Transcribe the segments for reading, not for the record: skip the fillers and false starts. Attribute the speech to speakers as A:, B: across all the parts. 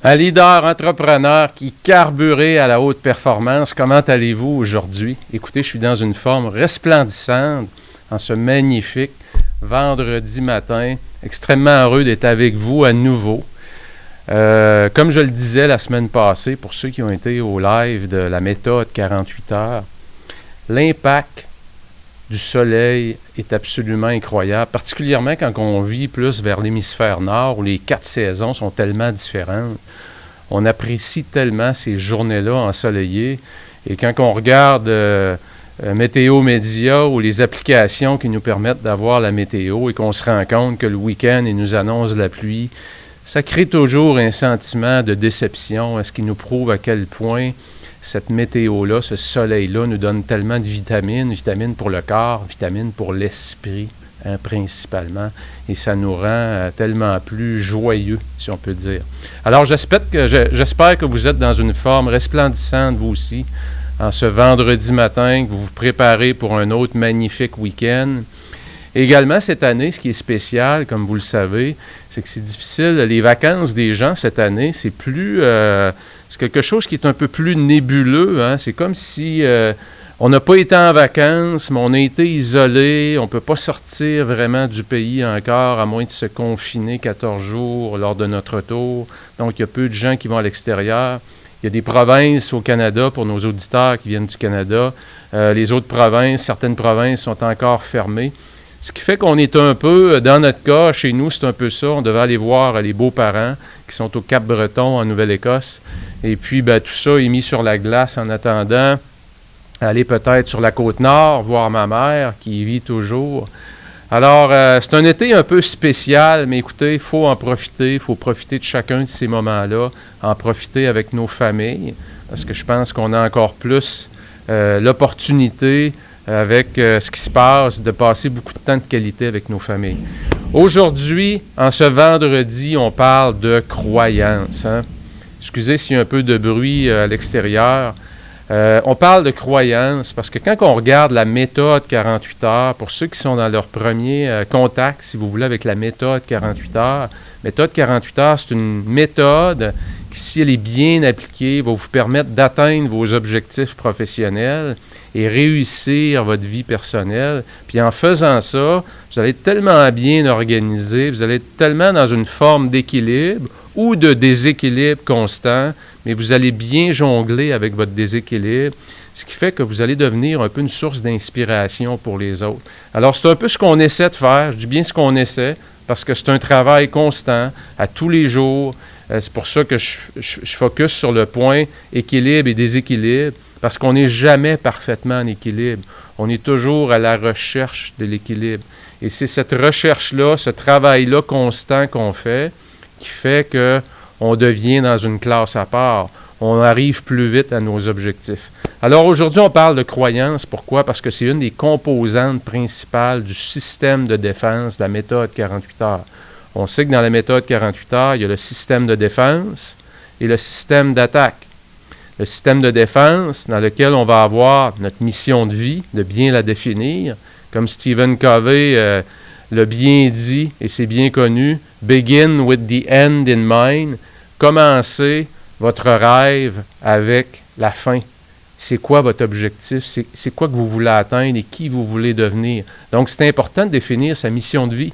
A: Un leader entrepreneur qui carburait à la haute performance. Comment allez-vous aujourd'hui? Écoutez, je suis dans une forme resplendissante en ce magnifique vendredi matin. Extrêmement heureux d'être avec vous à nouveau. Comme je le disais la semaine passée, pour ceux qui ont été au live de la méthode 48 heures, l'impact du soleil est absolument incroyable, particulièrement quand on vit plus vers l'hémisphère nord où les 4 saisons sont tellement différentes. On apprécie tellement ces journées-là ensoleillées. Et quand on regarde Météo Média ou les applications qui nous permettent d'avoir la météo et qu'on se rend compte que le week-end, ils nous annoncent la pluie, ça crée toujours un sentiment de déception, ce qui nous prouve à quel point cette météo-là, ce soleil-là nous donne tellement de vitamines, vitamines pour le corps, vitamines pour l'esprit, principalement, et ça nous rend tellement plus joyeux, si on peut dire. Alors, j'espère que vous êtes dans une forme resplendissante, vous aussi, en ce vendredi matin, que vous vous préparez pour un autre magnifique week-end. Également, cette année, ce qui est spécial, comme vous le savez, c'est que c'est difficile. Les vacances des gens, cette année, c'est quelque chose qui est un peu plus nébuleux. Hein? C'est comme si on n'a pas été en vacances, mais on a été isolé. On ne peut pas sortir vraiment du pays encore, à moins de se confiner 14 jours lors de notre retour. Donc, il y a peu de gens qui vont à l'extérieur. Il y a des provinces au Canada, pour nos auditeurs qui viennent du Canada. Les autres provinces, certaines provinces sont encore fermées. Ce qui fait qu'on est un peu, dans notre cas, chez nous, c'est un peu ça. On devait aller voir les beaux-parents qui sont au Cap-Breton, en Nouvelle-Écosse. Et puis, tout ça est mis sur la glace en attendant aller peut-être sur la Côte-Nord, voir ma mère qui y vit toujours. Alors, c'est un été un peu spécial, mais écoutez, il faut en profiter. Il faut profiter de chacun de ces moments-là, en profiter avec nos familles, parce que je pense qu'on a encore plus l'opportunité avec ce qui se passe, de passer beaucoup de temps de qualité avec nos familles. Aujourd'hui, en ce vendredi, on parle de croyance. Hein? Excusez s'il y a un peu de bruit à l'extérieur. On parle de croyance parce que quand on regarde la méthode 48 heures, pour ceux qui sont dans leur premier contact, si vous voulez, avec la méthode 48 heures, méthode 48 heures, c'est une méthode qui, si elle est bien appliquée, va vous permettre d'atteindre vos objectifs professionnels et réussir votre vie personnelle. Puis en faisant ça, vous allez être tellement bien organisé, vous allez être tellement dans une forme d'équilibre ou de déséquilibre constant, mais vous allez bien jongler avec votre déséquilibre, ce qui fait que vous allez devenir un peu une source d'inspiration pour les autres. Alors, c'est un peu ce qu'on essaie de faire. Je dis bien ce qu'on essaie, parce que c'est un travail constant, à tous les jours. C'est pour ça que je focus sur le point équilibre et déséquilibre, parce qu'on n'est jamais parfaitement en équilibre. On est toujours à la recherche de l'équilibre. Et c'est cette recherche-là, ce travail-là constant qu'on fait, qui fait qu'on devient dans une classe à part. On arrive plus vite à nos objectifs. Alors aujourd'hui, on parle de croyance. Pourquoi? Parce que c'est une des composantes principales du système de défense de la méthode 48 heures. On sait que dans la méthode 48 heures, il y a le système de défense et le système d'attaque. Le système de défense dans lequel on va avoir notre mission de vie, de bien la définir. Comme Stephen Covey l'a bien dit, et c'est bien connu, « Begin with the end in mind ». Commencez votre rêve avec la fin. C'est quoi votre objectif? C'est quoi que vous voulez atteindre et qui vous voulez devenir? Donc, c'est important de définir sa mission de vie.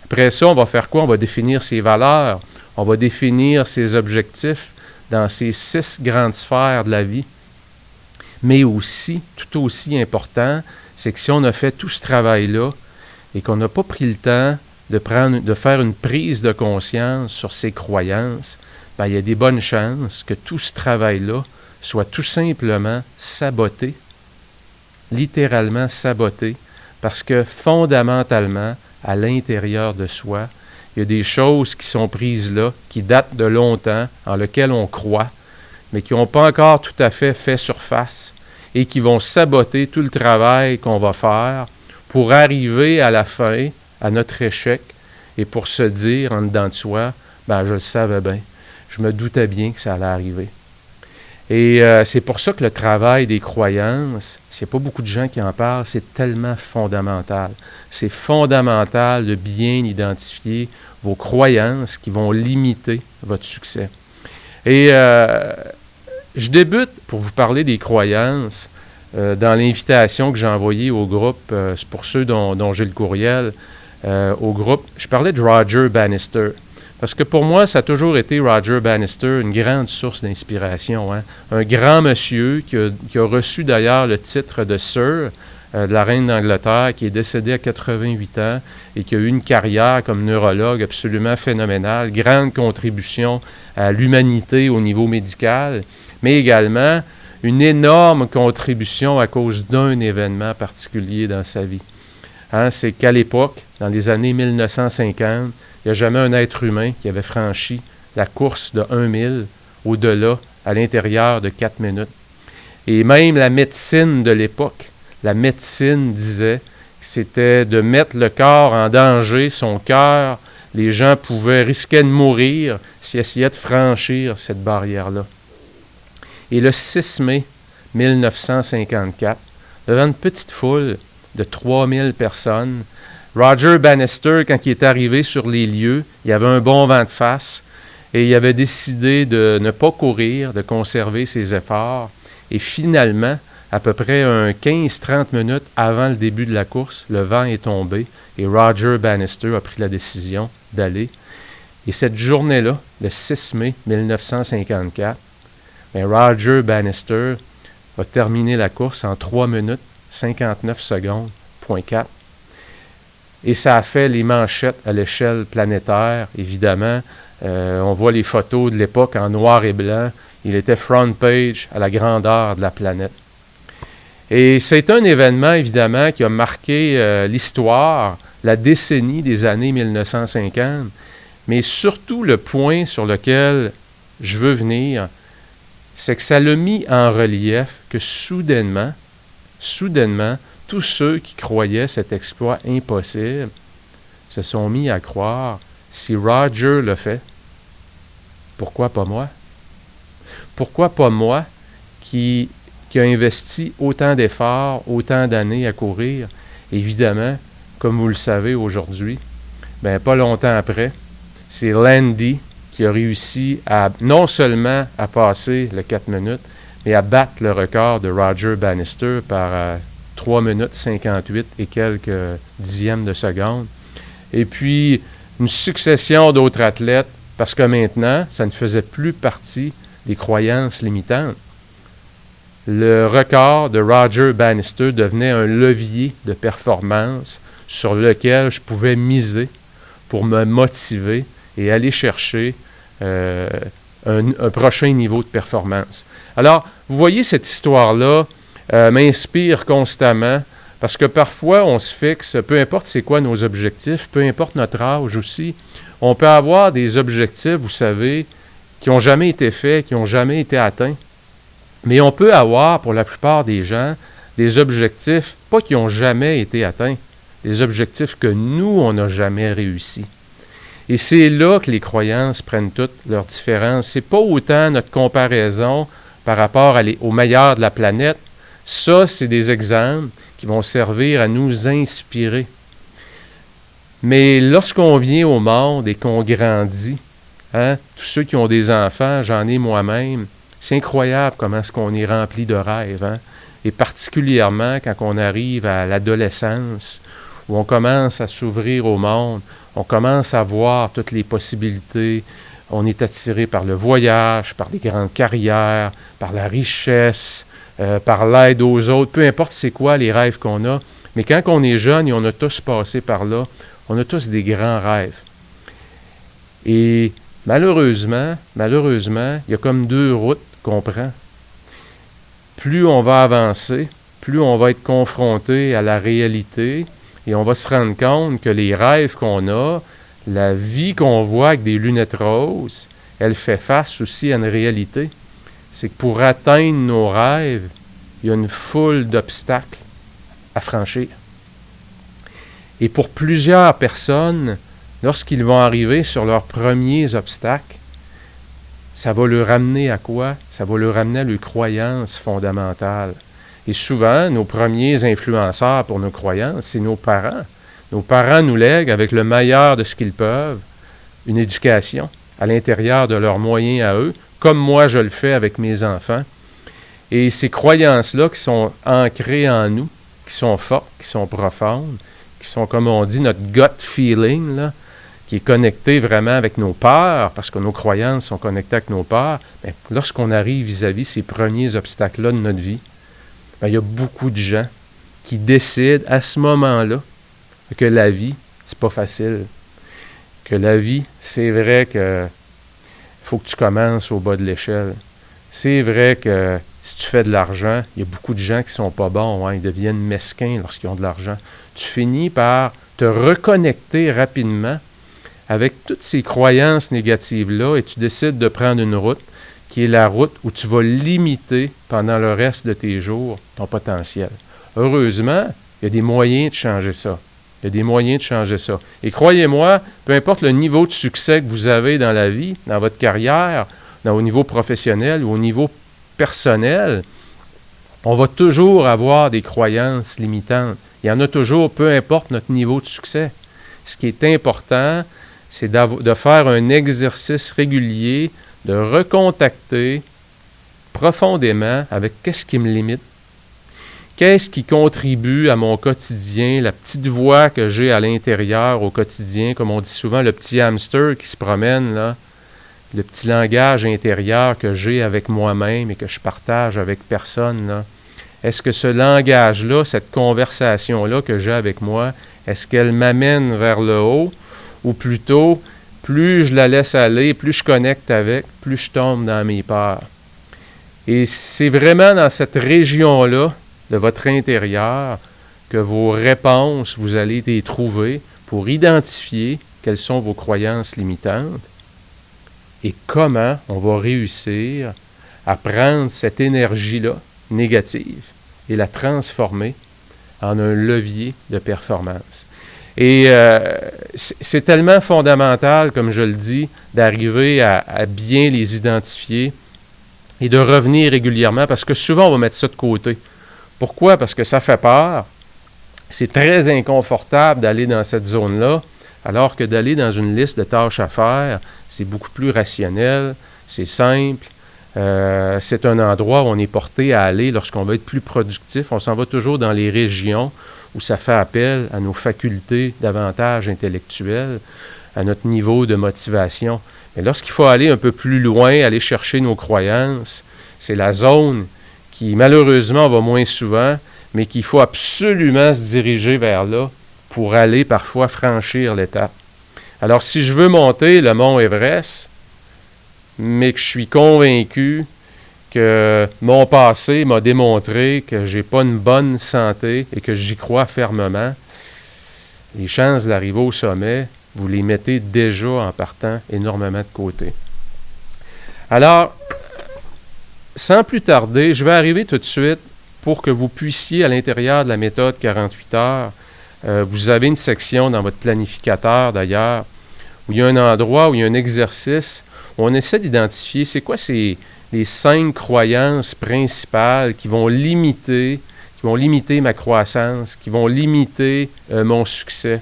A: Après ça, on va faire quoi? On va définir ses valeurs. On va définir ses objectifs dans ces 6 grandes sphères de la vie. Mais aussi, tout aussi important, c'est que si on a fait tout ce travail-là et qu'on n'a pas pris le temps de faire une prise de conscience sur ses croyances, il y a des bonnes chances que tout ce travail-là soit tout simplement saboté, littéralement saboté, parce que fondamentalement, à l'intérieur de soi, il y a des choses qui sont prises là, qui datent de longtemps, en lesquelles on croit, mais qui n'ont pas encore tout à fait surface et qui vont saboter tout le travail qu'on va faire pour arriver à la fin, à notre échec, et pour se dire en dedans de soi, je le savais bien, je me doutais bien que ça allait arriver. Et c'est pour ça que le travail des croyances, s'il n'y a pas beaucoup de gens qui en parlent, c'est tellement fondamental. C'est fondamental de bien identifier vos croyances qui vont limiter votre succès. Et je débute pour vous parler des croyances dans l'invitation que j'ai envoyée au groupe, c'est pour ceux dont j'ai le courriel, au groupe. Je parlais de Roger Bannister. Parce que pour moi, ça a toujours été Roger Bannister, une grande source d'inspiration. Hein? Un grand monsieur qui a reçu d'ailleurs le titre de Sir de la reine d'Angleterre, qui est décédé à 88 ans et qui a eu une carrière comme neurologue absolument phénoménale, grande contribution à l'humanité au niveau médical, mais également une énorme contribution à cause d'un événement particulier dans sa vie. Hein, c'est qu'à l'époque, dans les années 1950, il n'y a jamais un être humain qui avait franchi la course de 1 000 au-delà, à l'intérieur de 4 minutes. Et même la médecine de l'époque, la médecine disait que c'était de mettre le corps en danger, son cœur. Les gens risquaient de mourir s'ils essayaient de franchir cette barrière-là. Et le 6 mai 1954, devant une petite foule de 3000 personnes, Roger Bannister, quand il est arrivé sur les lieux, il avait un bon vent de face et il avait décidé de ne pas courir, de conserver ses efforts. Et finalement, à peu près 15-30 minutes avant le début de la course, le vent est tombé et Roger Bannister a pris la décision d'aller. Et cette journée-là, le 6 mai 1954, Roger Bannister a terminé la course en 3 minutes 59 secondes, .4. Et ça a fait les manchettes à l'échelle planétaire, évidemment. On voit les photos de l'époque en noir et blanc. Il était front page à la grandeur de la planète. Et c'est un événement, évidemment, qui a marqué l'histoire, la décennie des années 1950, mais surtout le point sur lequel je veux venir, c'est que ça l'a mis en relief que soudainement, tous ceux qui croyaient cet exploit impossible se sont mis à croire, si Roger le fait, pourquoi pas moi? Pourquoi pas moi qui a investi autant d'efforts, autant d'années à courir? Évidemment, comme vous le savez aujourd'hui, pas longtemps après, c'est Landy qui a réussi non seulement à passer le 4 minutes, mais à battre le record de Roger Bannister par 3 minutes 58 et quelques dixièmes de seconde. Et puis, une succession d'autres athlètes, parce que maintenant, ça ne faisait plus partie des croyances limitantes. Le record de Roger Bannister devenait un levier de performance sur lequel je pouvais miser pour me motiver et aller chercher un prochain niveau de performance. Alors, vous voyez, cette histoire-là m'inspire constamment parce que parfois, on se fixe, peu importe c'est quoi nos objectifs, peu importe notre âge aussi, on peut avoir des objectifs, vous savez, qui n'ont jamais été faits, qui n'ont jamais été atteints. Mais on peut avoir, pour la plupart des gens, des objectifs, pas qui n'ont jamais été atteints, des objectifs que nous, on n'a jamais réussi. Et c'est là que les croyances prennent toutes leurs différences. Ce n'est pas autant notre comparaison par rapport aux meilleurs de la planète. Ça, c'est des exemples qui vont servir à nous inspirer. Mais lorsqu'on vient au monde et qu'on grandit, tous ceux qui ont des enfants, j'en ai moi-même, c'est incroyable comment est-ce qu'on est rempli de rêves. Et particulièrement quand on arrive à l'adolescence, où on commence à s'ouvrir au monde, on commence à voir toutes les possibilités, on est attiré par le voyage, par les grandes carrières, par la richesse, par l'aide aux autres, peu importe c'est quoi les rêves qu'on a. Mais quand on est jeune et on a tous passé par là, on a tous des grands rêves. Et malheureusement, il y a comme deux routes qu'on prend. Plus on va avancer, plus on va être confronté à la réalité et on va se rendre compte que les rêves qu'on a, la vie qu'on voit avec des lunettes roses, elle fait face aussi à une réalité. C'est que pour atteindre nos rêves, il y a une foule d'obstacles à franchir. Et pour plusieurs personnes, lorsqu'ils vont arriver sur leurs premiers obstacles, ça va leur ramener à quoi? Ça va leur ramener à leurs croyances fondamentales. Et souvent, nos premiers influenceurs pour nos croyances, c'est nos parents. Nos parents nous lèguent, avec le meilleur de ce qu'ils peuvent, une éducation à l'intérieur de leurs moyens à eux, comme moi je le fais avec mes enfants. Et ces croyances-là qui sont ancrées en nous, qui sont fortes, qui sont profondes, qui sont, comme on dit, notre gut feeling, là, qui est connecté vraiment avec nos peurs, parce que nos croyances sont connectées avec nos peurs, bien, lorsqu'on arrive vis-à-vis ces premiers obstacles-là de notre vie, bien, il y a beaucoup de gens qui décident à ce moment-là que la vie, c'est pas facile. Que la vie, c'est vrai que faut que tu commences au bas de l'échelle. C'est vrai que si tu fais de l'argent, il y a beaucoup de gens qui sont pas bons, hein, ils deviennent mesquins lorsqu'ils ont de l'argent. Tu finis par te reconnecter rapidement avec toutes ces croyances négatives-là et tu décides de prendre une route qui est la route où tu vas limiter pendant le reste de tes jours ton potentiel. Heureusement, il y a des moyens de changer ça. Il y a des moyens de changer ça. Et croyez-moi, peu importe le niveau de succès que vous avez dans la vie, dans votre carrière, au niveau professionnel ou au niveau personnel, on va toujours avoir des croyances limitantes. Il y en a toujours, peu importe notre niveau de succès. Ce qui est important, c'est de faire un exercice régulier, de recontacter profondément avec qu'est-ce qui me limite. Qu'est-ce qui contribue à mon quotidien, la petite voix que j'ai à l'intérieur au quotidien, comme on dit souvent, le petit hamster qui se promène, là, le petit langage intérieur que j'ai avec moi-même et que je partage avec personne, là. Est-ce que ce langage-là, cette conversation-là que j'ai avec moi, est-ce qu'elle m'amène vers le haut ou plutôt, plus je la laisse aller, plus je connecte avec, plus je tombe dans mes peurs? Et c'est vraiment dans cette région-là de votre intérieur que vos réponses, vous allez les trouver pour identifier quelles sont vos croyances limitantes et comment on va réussir à prendre cette énergie-là négative et la transformer en un levier de performance. Et c'est tellement fondamental, comme je le dis, d'arriver à bien les identifier et de revenir régulièrement, parce que souvent, on va mettre ça de côté. Pourquoi? Parce que ça fait peur. C'est très inconfortable d'aller dans cette zone-là, alors que d'aller dans une liste de tâches à faire, c'est beaucoup plus rationnel, c'est simple. C'est un endroit où on est porté à aller lorsqu'on veut être plus productif. On s'en va toujours dans les régions où ça fait appel à nos facultés davantage intellectuelles, à notre niveau de motivation. Mais lorsqu'il faut aller un peu plus loin, aller chercher nos croyances, c'est la zone qui malheureusement va moins souvent, mais qu'il faut absolument se diriger vers là pour aller parfois franchir l'étape. Alors si je veux monter le mont Everest, mais que je suis convaincu que mon passé m'a démontré que je n'ai pas une bonne santé et que j'y crois fermement, les chances d'arriver au sommet, vous les mettez déjà en partant énormément de côté. Alors, sans plus tarder, je vais arriver tout de suite pour que vous puissiez, à l'intérieur de la méthode 48 heures, vous avez une section dans votre planificateur d'ailleurs, où il y a un endroit, où il y a un exercice, où on essaie d'identifier c'est quoi les 5 croyances principales qui vont limiter ma croissance, qui vont limiter mon succès,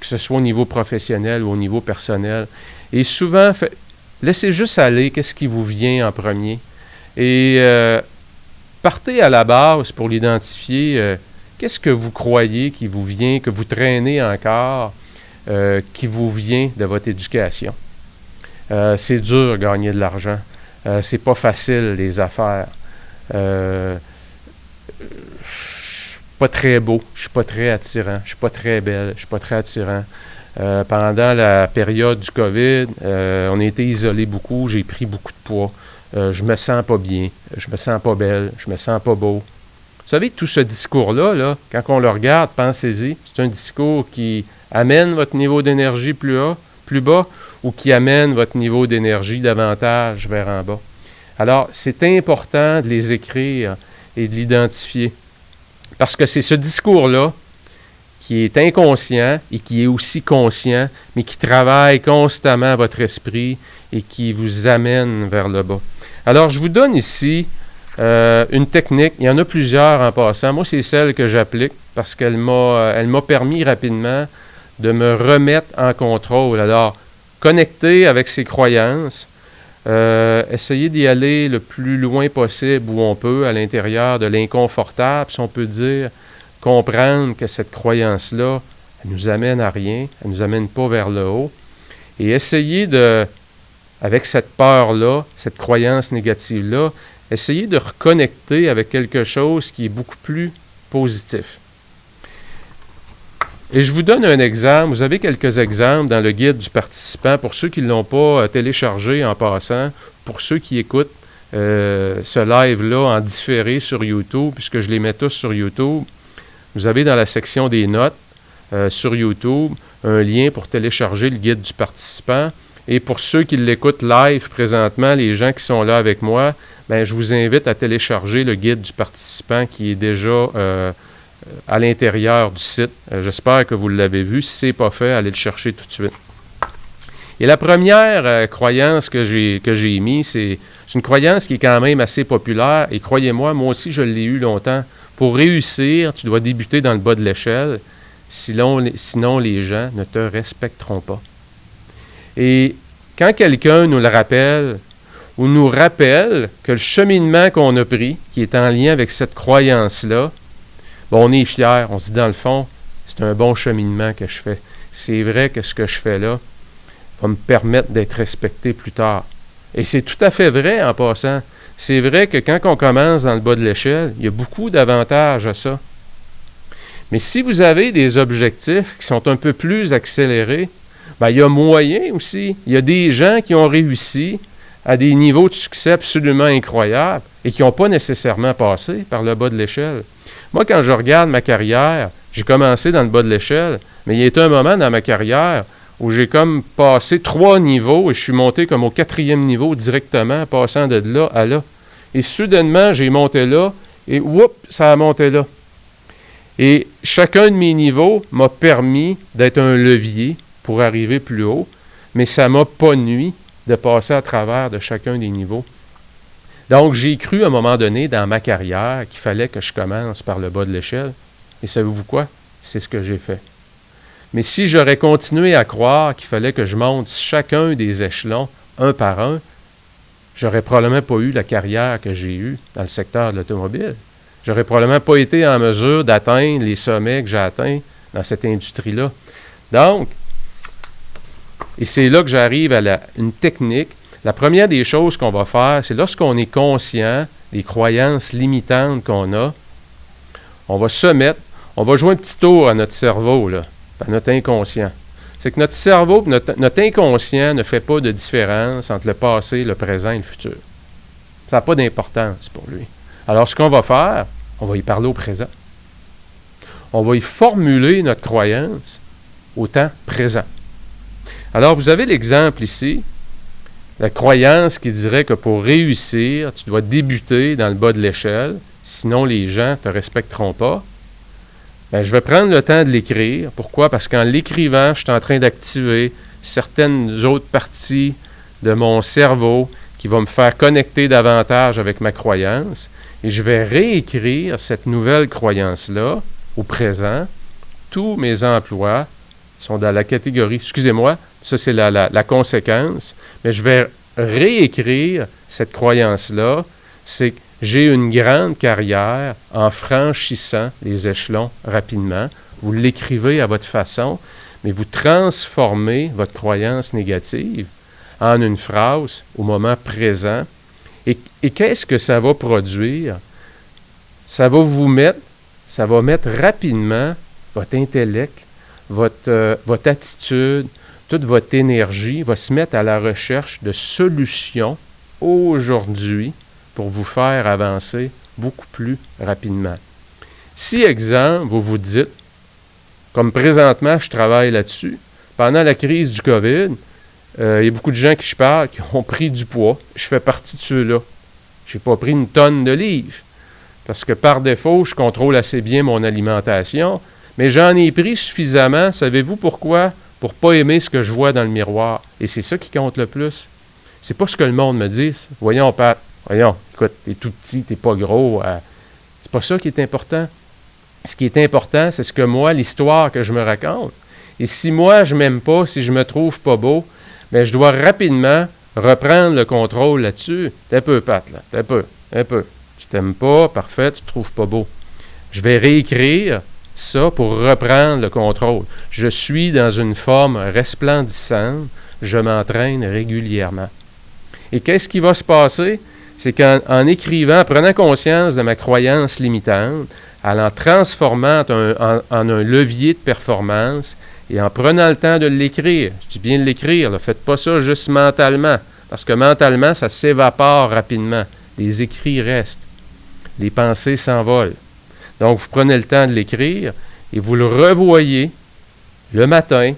A: que ce soit au niveau professionnel ou au niveau personnel. Et souvent, laissez juste aller, qu'est-ce qui vous vient en premier. Et partez à la base pour l'identifier. Qu'est-ce que vous croyez qui vous vient, que vous traînez encore, qui vous vient de votre éducation? C'est dur de gagner de l'argent. C'est pas facile, les affaires. Je suis pas très beau, je suis pas très attirant, je suis pas très belle, je suis pas très attirant. Pendant la période du COVID, on a été isolés beaucoup, j'ai pris beaucoup de poids. Je me sens pas bien, je me sens pas belle, je me sens pas beau. Vous savez, tout ce discours-là, là, quand on le regarde, pensez-y, c'est un discours qui amène votre niveau d'énergie plus bas, ou qui amène votre niveau d'énergie davantage vers en bas. Alors, c'est important de les écrire et de l'identifier. Parce que c'est ce discours-là qui est inconscient et qui est aussi conscient, mais qui travaille constamment à votre esprit et qui vous amène vers le bas. Alors, je vous donne ici une technique. Il y en a plusieurs en passant. Moi, c'est celle que j'applique parce qu'elle m'a permis rapidement de me remettre en contrôle. Alors, connecter avec ses croyances, Essayez d'y aller le plus loin possible où on peut, à l'intérieur de l'inconfortable, si on peut dire, comprendre que cette croyance-là, elle nous amène à rien, elle ne nous amène pas vers le haut. Et essayez de, avec cette peur-là, cette croyance négative-là, essayez de reconnecter avec quelque chose qui est beaucoup plus positif. Et je vous donne un exemple. Vous avez quelques exemples dans le guide du participant pour ceux qui ne l'ont pas téléchargé en passant, pour ceux qui écoutent ce live-là en différé sur YouTube, puisque je les mets tous sur YouTube. Vous avez dans la section des notes sur YouTube un lien pour télécharger le guide du participant. Et pour ceux qui l'écoutent live présentement, les gens qui sont là avec moi, bien, je vous invite à télécharger le guide du participant qui est déjà à l'intérieur du site. J'espère que vous l'avez vu. Si ce n'est pas fait, allez le chercher tout de suite. Et la première croyance que j'ai émise, c'est une croyance qui est quand même assez populaire. Et croyez-moi, moi aussi, je l'ai eu longtemps. Pour réussir, tu dois débuter dans le bas de l'échelle. Sinon, les gens ne te respecteront pas. Et quand quelqu'un nous le rappelle, ou nous rappelle que le cheminement qu'on a pris, qui est en lien avec cette croyance-là, on est fier, on se dit dans le fond, c'est un bon cheminement que je fais. C'est vrai que ce que je fais là va me permettre d'être respecté plus tard. Et c'est tout à fait vrai en passant. C'est vrai que quand on commence dans le bas de l'échelle, il y a beaucoup d'avantages à ça. Mais si vous avez des objectifs qui sont un peu plus accélérés, bien, il y a moyen aussi. Il y a des gens qui ont réussi à des niveaux de succès absolument incroyables et qui n'ont pas nécessairement passé par le bas de l'échelle. Moi, quand je regarde ma carrière, j'ai commencé dans le bas de l'échelle, mais il y a été un moment dans ma carrière où j'ai comme passé 3 niveaux et je suis monté comme au 4e niveau directement, passant de là à là. Et soudainement, j'ai monté là et whoop, ça a monté là. Et chacun de mes niveaux m'a permis d'être un levier pour arriver plus haut, mais ça ne m'a pas nui de passer à travers de chacun des niveaux. Donc, j'ai cru à un moment donné dans ma carrière qu'il fallait que je commence par le bas de l'échelle. Et savez-vous quoi? C'est ce que j'ai fait. Mais si j'aurais continué à croire qu'il fallait que je monte chacun des échelons, un par un, j'aurais probablement pas eu la carrière que j'ai eue dans le secteur de l'automobile. J'aurais probablement pas été en mesure d'atteindre les sommets que j'ai atteints dans cette industrie-là. Donc, et c'est là que j'arrive à une technique. La première des choses qu'on va faire, c'est lorsqu'on est conscient des croyances limitantes qu'on a, on va se mettre, on va jouer un petit tour à notre cerveau, là, à notre inconscient. C'est que notre cerveau, notre inconscient ne fait pas de différence entre le passé, le présent et le futur. Ça n'a pas d'importance pour lui. Alors, ce qu'on va faire, on va y parler au présent. On va y formuler notre croyance au temps présent. Alors, vous avez l'exemple ici, la croyance qui dirait que pour réussir, tu dois débuter dans le bas de l'échelle, sinon les gens ne te respecteront pas. Bien, je vais prendre le temps de l'écrire. Pourquoi? Parce qu'en l'écrivant, je suis en train d'activer certaines autres parties de mon cerveau qui vont me faire connecter davantage avec ma croyance. Et je vais réécrire cette nouvelle croyance-là au présent. Tous mes emplois sont dans la catégorie, excusez-moi, ça c'est la conséquence, mais je vais réécrire cette croyance-là, c'est que j'ai une grande carrière en franchissant les échelons rapidement. Vous l'écrivez à votre façon, mais vous transformez votre croyance négative en une phrase au moment présent. Et qu'est-ce que ça va produire? Ça va mettre rapidement votre intellect, votre attitude, toute votre énergie va se mettre à la recherche de solutions aujourd'hui pour vous faire avancer beaucoup plus rapidement. Si, exemple, vous vous dites, comme présentement, je travaille là-dessus, pendant la crise du COVID, il y a beaucoup de gens qui je parle qui ont pris du poids. Je fais partie de ceux-là. Je n'ai pas pris une tonne de livres parce que par défaut, je contrôle assez bien mon alimentation, mais j'en ai pris suffisamment. Savez-vous pourquoi? Pour ne pas aimer ce que je vois dans le miroir. Et c'est ça qui compte le plus. C'est pas ce que le monde me dit. Voyons, Pat, voyons, écoute, t'es tout petit, t'es pas gros. C'est pas ça qui est important. Ce qui est important, c'est ce que moi, l'histoire que je me raconte. Et si moi, je m'aime pas, si je me trouve pas beau, bien, je dois rapidement reprendre le contrôle là-dessus, t'es un peu Pat, là, t'es un peu. Tu t'aimes pas, parfait, tu te trouves pas beau. Je vais réécrire ça pour reprendre le contrôle. Je suis dans une forme resplendissante, je m'entraîne régulièrement. Et qu'est-ce qui va se passer? C'est qu'en écrivant, en prenant conscience de ma croyance limitante, en la transformant en un levier de performance et en prenant le temps de l'écrire, je dis bien de l'écrire, ne faites pas ça juste mentalement, parce que mentalement, ça s'évapore rapidement. Les écrits restent, les pensées s'envolent. Donc, vous prenez le temps de l'écrire et vous le revoyez le matin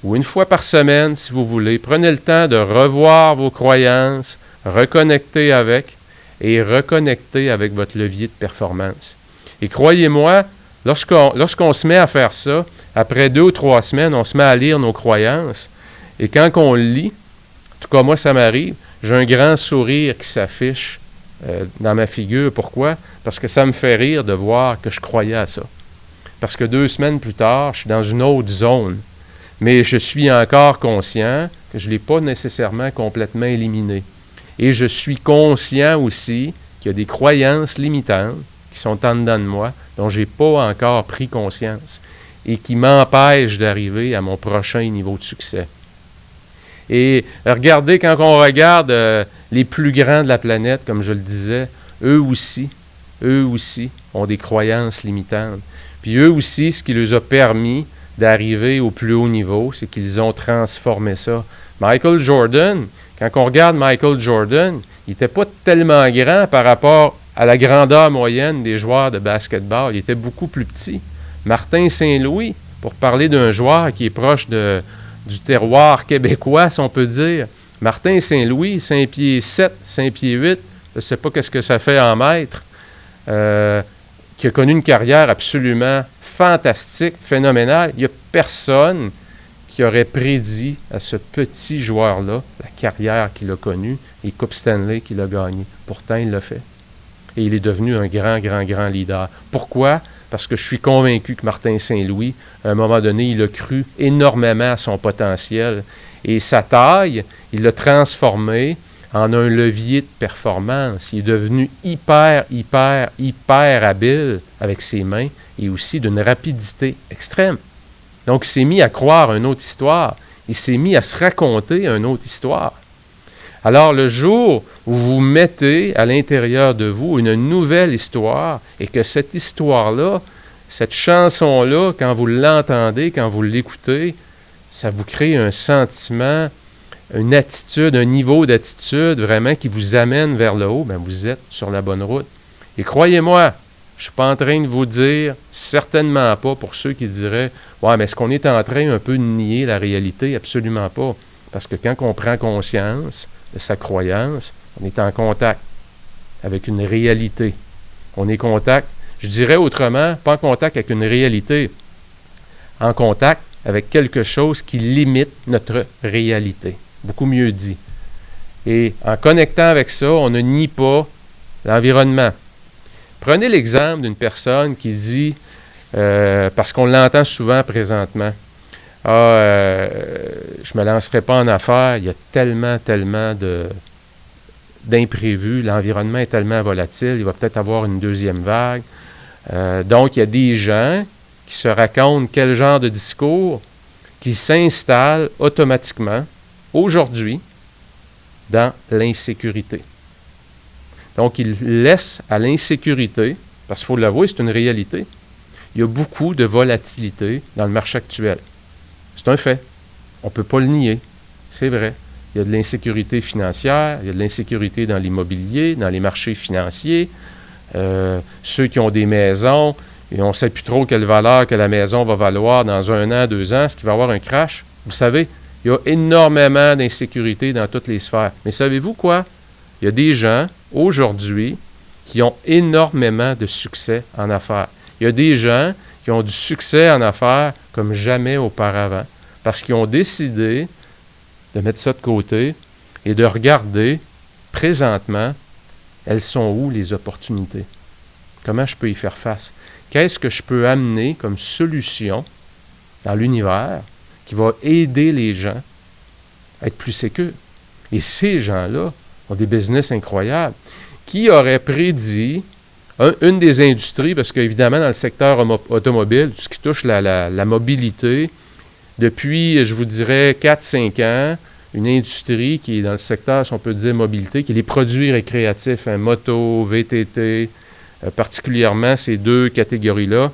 A: ou une fois par semaine, si vous voulez. Prenez le temps de revoir vos croyances, reconnecter avec et reconnecter avec votre levier de performance. Et croyez-moi, lorsqu'on se met à faire ça, après 2 ou 3 semaines, on se met à lire nos croyances. Et quand on le lit, en tout cas moi ça m'arrive, j'ai un grand sourire qui s'affiche dans ma figure. Pourquoi? Parce que ça me fait rire de voir que je croyais à ça. Parce que 2 semaines plus tard, je suis dans une autre zone. Mais je suis encore conscient que je ne l'ai pas nécessairement complètement éliminé. Et je suis conscient aussi qu'il y a des croyances limitantes qui sont en dedans de moi, dont je n'ai pas encore pris conscience et qui m'empêchent d'arriver à mon prochain niveau de succès. Et regardez, quand on regarde les plus grands de la planète, comme je le disais, eux aussi ont des croyances limitantes. Puis eux aussi, ce qui leur a permis d'arriver au plus haut niveau, c'est qu'ils ont transformé ça. Michael Jordan, quand on regarde Michael Jordan, il n'était pas tellement grand par rapport à la grandeur moyenne des joueurs de basketball. Il était beaucoup plus petit. Martin Saint-Louis, pour parler d'un joueur qui est proche du terroir québécois, si on peut dire. Martin Saint-Louis, 5 pieds 7, 5 pieds 8, je ne sais pas qu'est-ce que ça fait en mètres, qui a connu une carrière absolument fantastique, phénoménale. Il n'y a personne qui aurait prédit à ce petit joueur-là la carrière qu'il a connue et Coupe Stanley qu'il a gagnée. Pourtant, il l'a fait. Et il est devenu un grand leader. Pourquoi? Parce que je suis convaincu que Martin Saint-Louis, à un moment donné, il a cru énormément à son potentiel. Et sa taille, il l'a transformé en un levier de performance. Il est devenu hyper habile avec ses mains et aussi d'une rapidité extrême. Donc, il s'est mis à croire une autre histoire. Il s'est mis à se raconter une autre histoire. Alors, le jour où vous mettez à l'intérieur de vous une nouvelle histoire et que cette histoire-là, cette chanson-là, quand vous l'entendez, quand vous l'écoutez, ça vous crée un sentiment, une attitude, un niveau d'attitude vraiment qui vous amène vers le haut, bien, vous êtes sur la bonne route. Et croyez-moi, je ne suis pas en train de vous dire, certainement pas pour ceux qui diraient « Ouais, mais est-ce qu'on est en train un peu de nier la réalité? » Absolument pas. Parce que quand on prend conscience de sa croyance, on est en contact avec une réalité. On est en contact, je dirais autrement, pas en contact avec une réalité, en contact avec quelque chose qui limite notre réalité. Beaucoup mieux dit. Et en connectant avec ça, on ne nie pas l'environnement. Prenez l'exemple d'une personne qui dit, parce qu'on l'entend souvent présentement, « je ne me lancerai pas en affaires, il y a tellement d'imprévus, l'environnement est tellement volatile, il va peut-être avoir une deuxième vague. » Donc, il y a des gens qui se racontent quel genre de discours qui s'installent automatiquement, aujourd'hui, dans l'insécurité. Donc, ils laissent à l'insécurité, parce qu'il faut l'avouer, c'est une réalité, il y a beaucoup de volatilité dans le marché actuel. C'est un fait. On ne peut pas le nier. C'est vrai. Il y a de l'insécurité financière, il y a de l'insécurité dans l'immobilier, dans les marchés financiers. Ceux qui ont des maisons, et on ne sait plus trop quelle valeur que la maison va valoir dans 1 an, 2 ans, est-ce qu'il va y avoir un crash? Vous savez, il y a énormément d'insécurité dans toutes les sphères. Mais savez-vous quoi? Il y a des gens, aujourd'hui, qui ont énormément de succès en affaires. Il y a des gens qui ont du succès en affaires comme jamais auparavant, parce qu'ils ont décidé de mettre ça de côté et de regarder présentement, elles sont où les opportunités? Comment je peux y faire face? Qu'est-ce que je peux amener comme solution dans l'univers qui va aider les gens à être plus sécures? Et ces gens-là ont des business incroyables. Qui aurait prédit une des industries, parce qu'évidemment, dans le secteur automobile, tout ce qui touche la mobilité, depuis, je vous dirais, 4-5 ans, une industrie qui est dans le secteur, si on peut dire, mobilité, qui est les produits récréatifs, moto, VTT, particulièrement ces deux catégories-là,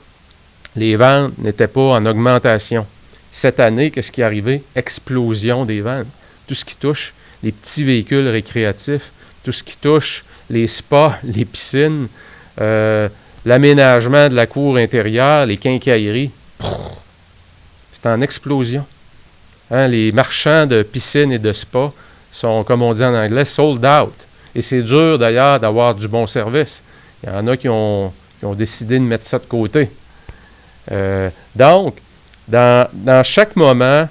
A: les ventes n'étaient pas en augmentation. Cette année, qu'est-ce qui est arrivé? Explosion des ventes. Tout ce qui touche les petits véhicules récréatifs, tout ce qui touche les spas, les piscines, l'aménagement de la cour intérieure, les quincailleries, c'est en explosion. Hein, les marchands de piscines et de spas sont, comme on dit en anglais, sold out. Et c'est dur d'ailleurs d'avoir du bon service. Il y en a qui ont décidé de mettre ça de côté. Donc, dans chaque moment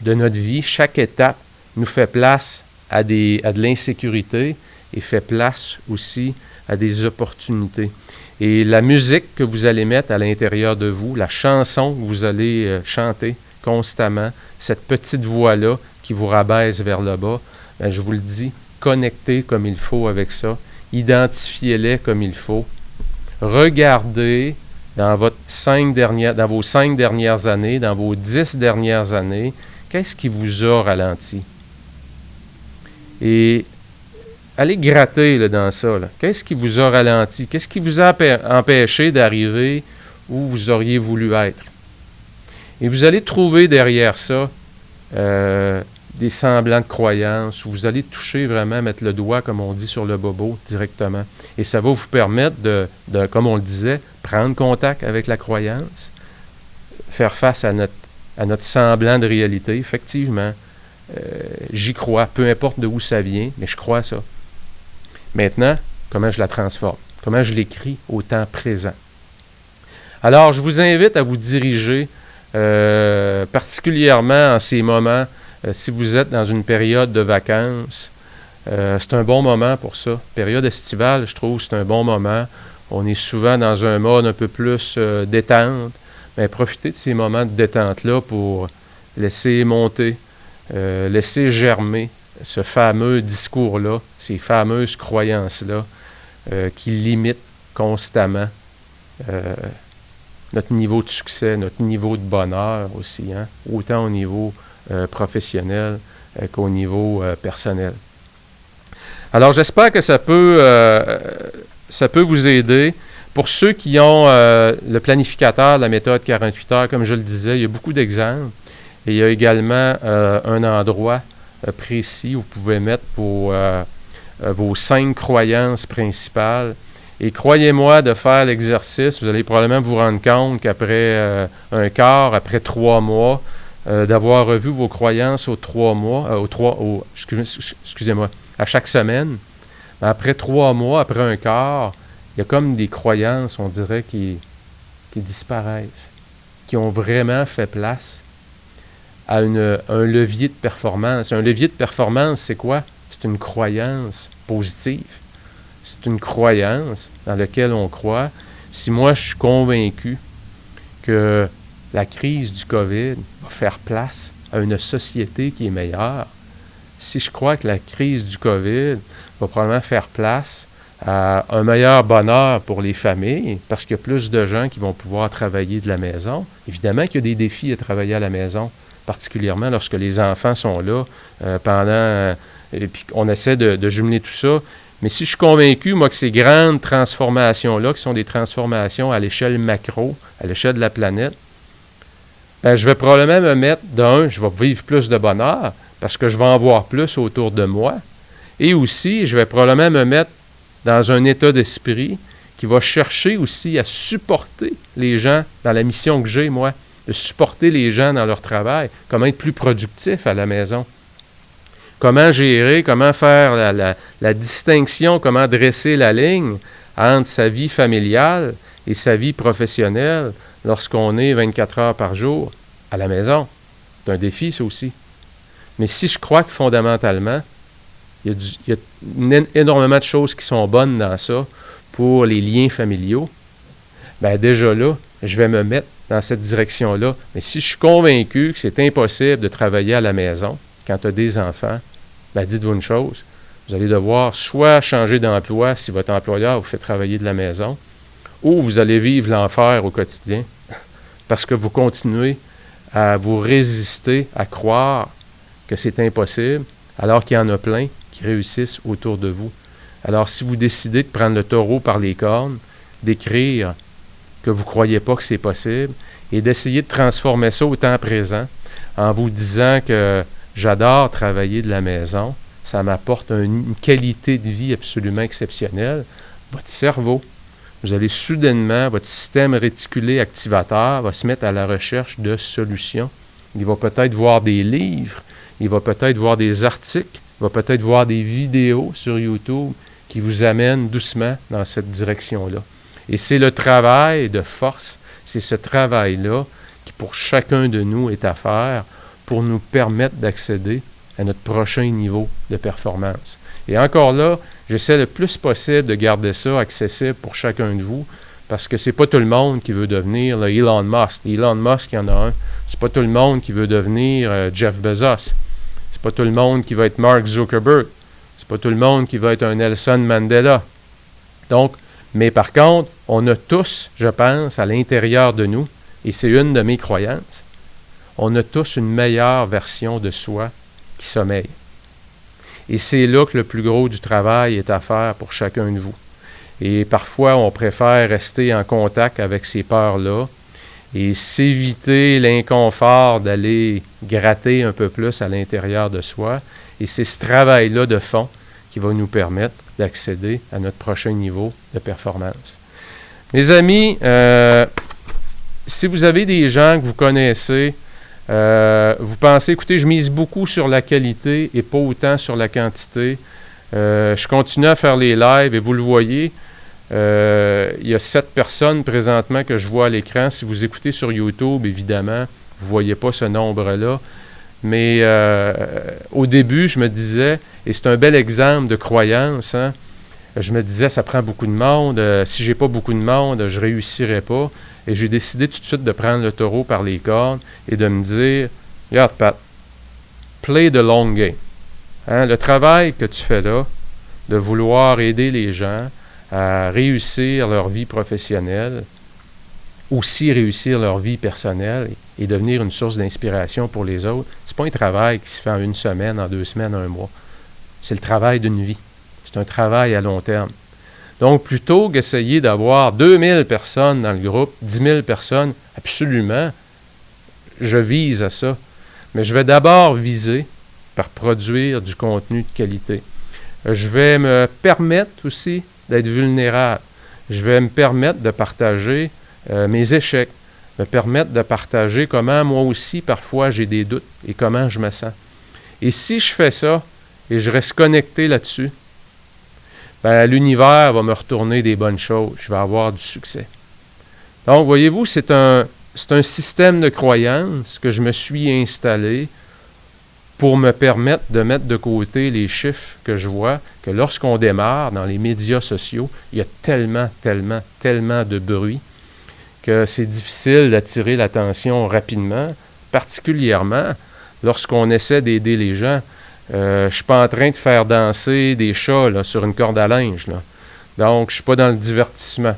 A: de notre vie, chaque étape nous fait place à de l'insécurité et fait place aussi à des opportunités. Et la musique que vous allez mettre à l'intérieur de vous, la chanson que vous allez chanter constamment, cette petite voix-là qui vous rabaisse vers le bas, bien, je vous le dis, connectez comme il faut avec ça, identifiez-les comme il faut, regardez dans vos 5 dernières années, dans vos 10 dernières années, qu'est-ce qui vous a ralenti? Et allez gratter là, dans ça. Là. Qu'est-ce qui vous a ralenti? Qu'est-ce qui vous a empêché d'arriver où vous auriez voulu être? Et vous allez trouver derrière ça des semblants de croyances, où vous allez toucher vraiment, mettre le doigt, comme on dit, sur le bobo directement. Et ça va vous permettre de, comme on le disait, prendre contact avec la croyance, faire face à notre semblant de réalité. Effectivement, j'y crois, peu importe de où ça vient, mais je crois à ça. Maintenant, comment je la transforme? Comment je l'écris au temps présent? Alors, je vous invite à vous diriger, particulièrement en ces moments, si vous êtes dans une période de vacances, c'est un bon moment pour ça. Période estivale, je trouve, c'est un bon moment. On est souvent dans un mode un peu plus détente. Mais profitez de ces moments de détente-là pour laisser monter, laisser germer ce fameux discours-là, ces fameuses croyances-là qui limitent constamment notre niveau de succès, notre niveau de bonheur aussi, hein, autant au niveau professionnel qu'au niveau personnel. Alors, j'espère que ça peut vous aider. Pour ceux qui ont le planificateur, la méthode 48 heures, comme je le disais, il y a beaucoup d'exemples. Et il y a également un endroit précis où vous pouvez mettre vos 5 croyances principales. Et croyez-moi, de faire l'exercice, vous allez probablement vous rendre compte qu'après après 3 mois, d'avoir revu vos croyances aux 3 mois, excusez-moi, à chaque semaine, après 3 mois, après un quart, il y a comme des croyances, on dirait, qui disparaissent, qui ont vraiment fait place à un levier de performance. Un levier de performance, c'est quoi? C'est une croyance positive. C'est une croyance dans laquelle on croit. Si moi, je suis convaincu que la crise du COVID va faire place à une société qui est meilleure, si je crois que la crise du COVID va probablement faire place à un meilleur bonheur pour les familles, parce qu'il y a plus de gens qui vont pouvoir travailler de la maison. Évidemment qu'il y a des défis à travailler à la maison, particulièrement lorsque les enfants sont là et puis on essaie de jumeler tout ça. Mais si je suis convaincu, moi, que ces grandes transformations-là, qui sont des transformations à l'échelle macro, à l'échelle de la planète, ben, je vais probablement me mettre, je vais vivre plus de bonheur, parce que je vais en voir plus autour de moi. Et aussi, je vais probablement me mettre dans un état d'esprit qui va chercher aussi à supporter les gens dans la mission que j'ai, moi, de supporter les gens dans leur travail, comment être plus productif à la maison. Comment gérer, comment faire la distinction, comment dresser la ligne entre sa vie familiale et sa vie professionnelle lorsqu'on est 24 heures par jour à la maison. C'est un défi, ça aussi. Mais si je crois que fondamentalement, il y a énormément de choses qui sont bonnes dans ça pour les liens familiaux, bien déjà là, je vais me mettre dans cette direction-là. Mais si je suis convaincu que c'est impossible de travailler à la maison quand tu as des enfants, bien, dites-vous une chose, vous allez devoir soit changer d'emploi si votre employeur vous fait travailler de la maison, ou vous allez vivre l'enfer au quotidien parce que vous continuez à vous résister, à croire que c'est impossible, alors qu'il y en a plein qui réussissent autour de vous. Alors, si vous décidez de prendre le taureau par les cornes, d'écrire que vous ne croyez pas que c'est possible et d'essayer de transformer ça au temps présent en vous disant que j'adore travailler de la maison, ça m'apporte une qualité de vie absolument exceptionnelle, votre cerveau, vous allez soudainement, votre système réticulé activateur va se mettre à la recherche de solutions. Il va peut-être voir des livres, il va peut-être voir des articles, il va peut-être voir des vidéos sur YouTube qui vous amènent doucement dans cette direction-là. Et c'est le travail de force, c'est ce travail-là qui pour chacun de nous est à faire pour nous permettre d'accéder à notre prochain niveau de performance. Et encore là, j'essaie le plus possible de garder ça accessible pour chacun de vous, parce que c'est pas tout le monde qui veut devenir là, Elon Musk. Elon Musk, il y en a un. C'est pas tout le monde qui veut devenir Jeff Bezos. C'est pas tout le monde qui va être Mark Zuckerberg. C'est pas tout le monde qui va être un Nelson Mandela. Donc, mais par contre, on a tous, je pense, à l'intérieur de nous, et c'est une de mes croyances, on a tous une meilleure version de soi qui sommeille. Et c'est là que le plus gros du travail est à faire pour chacun de vous. Et parfois, on préfère rester en contact avec ces peurs-là et s'éviter l'inconfort d'aller gratter un peu plus à l'intérieur de soi. Et c'est ce travail-là de fond qui va nous permettre d'accéder à notre prochain niveau de performance. Mes amis, si vous avez des gens que vous connaissez, vous pensez, écoutez, je mise beaucoup sur la qualité et pas autant sur la quantité. Je continue à faire les lives et vous le voyez, il y a 7 personnes présentement que je vois à l'écran. Si vous écoutez sur YouTube, évidemment, vous ne voyez pas ce nombre-là. Mais au début, je me disais, et c'est un bel exemple de croyance, hein, je me disais, ça prend beaucoup de monde. Si j'ai pas beaucoup de monde, je réussirai pas. Et j'ai décidé tout de suite de prendre le taureau par les cornes et de me dire, regarde Pat, play the long game. Hein, le travail que tu fais là, de vouloir aider les gens à réussir leur vie professionnelle, aussi réussir leur vie personnelle et devenir une source d'inspiration pour les autres, c'est pas un travail qui se fait en 1 semaine, en 2 semaines, 1 mois. C'est le travail d'une vie. C'est un travail à long terme. Donc, plutôt qu'essayer d'avoir 2000 personnes dans le groupe, 10 000 personnes, absolument, je vise à ça. Mais je vais d'abord viser par produire du contenu de qualité. Je vais me permettre aussi d'être vulnérable. Je vais me permettre de partager mes échecs, me permettre de partager comment moi aussi, parfois, j'ai des doutes et comment je me sens. Et si je fais ça et je reste connecté là-dessus, ben, l'univers va me retourner des bonnes choses. Je vais avoir du succès. Donc, voyez-vous, c'est un système de croyance que je me suis installé pour me permettre de mettre de côté les chiffres que je vois, que lorsqu'on démarre dans les médias sociaux, il y a tellement de bruit que c'est difficile d'attirer l'attention rapidement, particulièrement lorsqu'on essaie d'aider les gens. Je ne suis pas en train de faire danser des chats là, sur une corde à linge. Là. Donc, je ne suis pas dans le divertissement.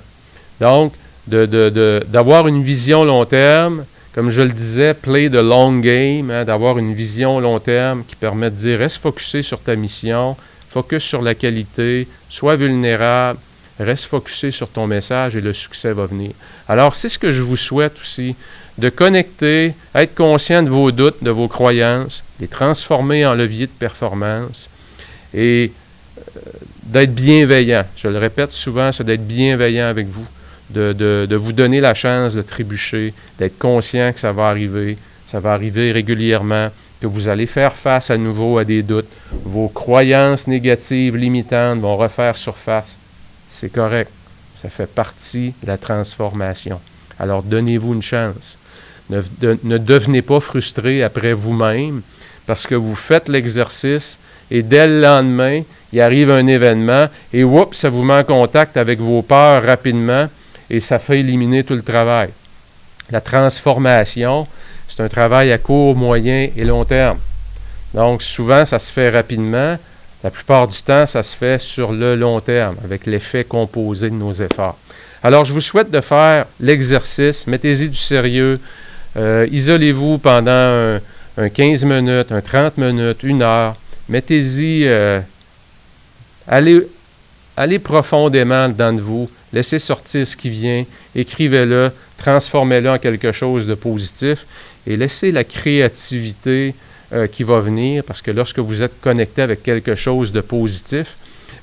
A: Donc, d'avoir une vision long terme, comme je le disais, play the long game, hein, d'avoir une vision long terme qui permet de dire, reste focusé sur ta mission, focus sur la qualité, sois vulnérable, reste focusé sur ton message et le succès va venir. Alors, c'est ce que je vous souhaite aussi, de connecter, être conscient de vos doutes, de vos croyances, les transformer en levier de performance et d'être bienveillant. Je le répète souvent, c'est d'être bienveillant avec vous, de vous donner la chance de trébucher, d'être conscient que ça va arriver régulièrement, que vous allez faire face à nouveau à des doutes. Vos croyances négatives, limitantes vont refaire surface. C'est correct. Ça fait partie de la transformation. Alors, donnez-vous une chance. Ne devenez pas frustré après vous-même parce que vous faites l'exercice et dès le lendemain, il arrive un événement et oups, ça vous met en contact avec vos peurs rapidement et ça fait éliminer tout le travail. La transformation, c'est un travail à court, moyen et long terme. Donc, souvent, ça se fait rapidement. La plupart du temps, ça se fait sur le long terme, avec l'effet composé de nos efforts. Alors, je vous souhaite de faire l'exercice. Mettez-y du sérieux. Isolez-vous pendant un 15 minutes, un 30 minutes, 1 heure. Mettez-y, allez profondément dedans de vous. Laissez sortir ce qui vient. Écrivez-le. Transformez-le en quelque chose de positif. Et laissez la créativité qui va venir, parce que lorsque vous êtes connecté avec quelque chose de positif,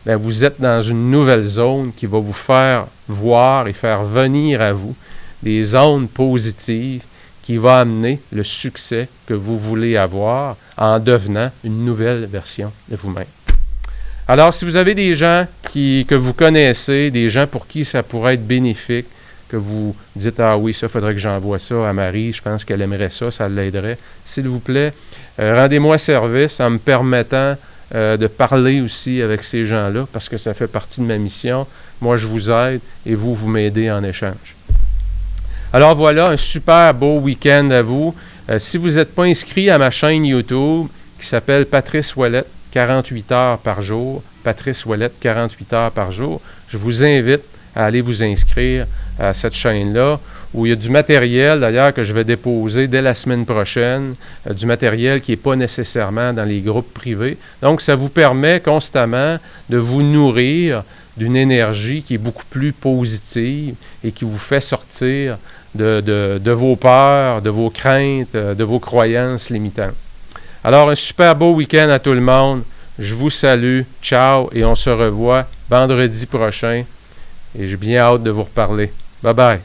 A: bien, vous êtes dans une nouvelle zone qui va vous faire voir et faire venir à vous des zones positives qui vont amener le succès que vous voulez avoir en devenant une nouvelle version de vous-même. Alors, si vous avez des gens que vous connaissez, des gens pour qui ça pourrait être bénéfique, que vous dites « Ah oui, ça, il faudrait que j'envoie ça à Marie, je pense qu'elle aimerait ça, ça l'aiderait. » S'il vous plaît, rendez-moi service en me permettant de parler aussi avec ces gens-là, parce que ça fait partie de ma mission. Moi, je vous aide et vous m'aidez en échange. Alors voilà, un super beau week-end à vous. Si vous n'êtes pas inscrit à ma chaîne YouTube qui s'appelle Patrice Ouellette, 48 heures par jour, Patrice Ouellette, 48 heures par jour, je vous invite à aller vous inscrire à cette chaîne-là, où il y a du matériel, d'ailleurs, que je vais déposer dès la semaine prochaine, du matériel qui n'est pas nécessairement dans les groupes privés. Donc, ça vous permet constamment de vous nourrir d'une énergie qui est beaucoup plus positive et qui vous fait sortir de vos peurs, de vos craintes, de vos croyances limitantes. Alors, un super beau week-end à tout le monde. Je vous salue. Ciao et on se revoit vendredi prochain. Et j'ai bien hâte de vous reparler. Bye bye.